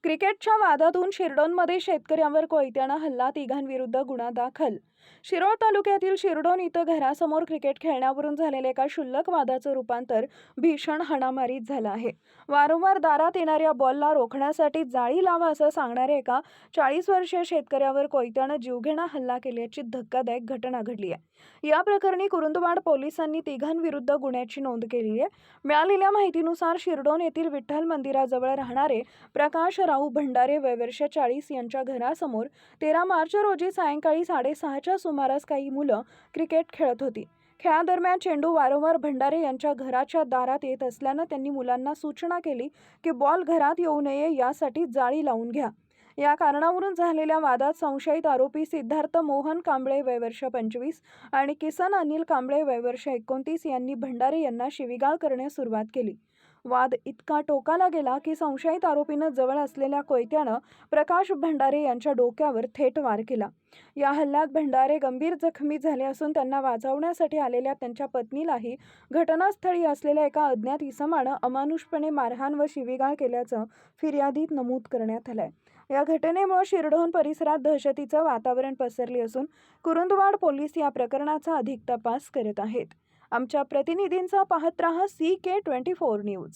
क्रिकेटच्या वादातून शिरडोनमध्ये शेतकऱ्यांवर कोयत्यानं हल्ला, तिघांविरुद्ध गुन्हा दाखल. शिरोळ तालुक्यातील शिरडोन इथं घरासमोर क्रिकेट खेळण्यावरून झालेल्या एका क्षुल्लक वादाचं रूपांतर भीषण हाणामारीत झालं आहे. वारंवार दारात येणाऱ्या बॉलला रोखण्यासाठी जाळी लावा असं सांगणाऱ्या एका 40 वर्षीय शेतकऱ्यावर कोयत्यानं जीवघेणा हल्ला केल्याची धक्कादायक घटना घडली आहे. या प्रकरणी कुरुंदवाड पोलिसांनी तिघांविरुद्ध गुन्ह्याची नोंद केली आहे. मिळालेल्या माहितीनुसार शिरडोन येथील विठ्ठल मंदिराजवळ राहणारे प्रकाश राऊ भंडारे वय वर्ष 40 यांच्या घरासमोर 13 मार्च रोजी सायंकाळी 6:30च्या सुमारास काही मुलं क्रिकेट खेळत होती. खेळादरम्यान चेंडू वारंवार भंडारे यांच्या घराच्या दारात येत असल्यानं त्यांनी मुलांना सूचना केली की बॉल घरात येऊ नये यासाठी जाळी लावून घ्या. या कारणावरून झालेल्या वादात संशयित आरोपी सिद्धार्थ मोहन कांबळे वय वर्ष 25 आणि किसन अनिल कांबळे वय वर्ष 29 यांनी भंडारे यांना शिवीगाळ करण्यास सुरुवात केली. वाद इतका टोकाला गेला की संशयित आरोपीनं जवळ असलेल्या कोयत्यानं प्रकाश भंडारे यांच्या डोक्यावर थेट वार केला. या हल्ल्यात भंडारे गंभीर जखमी झाले असून त्यांना वाचवण्यासाठी आलेल्या त्यांच्या पत्नीलाही घटनास्थळी असलेल्या एका अज्ञात इसमानं अमानुषपणे मारहाण व शिवीगाळ केल्याचं फिर्यादीत नमूद करण्यात आलंय. या घटनेमुळे शिरडोन परिसरात दहशतीचं वातावरण पसरले असून कुरुंदवाड पोलीस या प्रकरणाचा अधिक तपास करत आहेत. आमच्या प्रतिनिधींचा पाहत रहा CK24 न्यूज.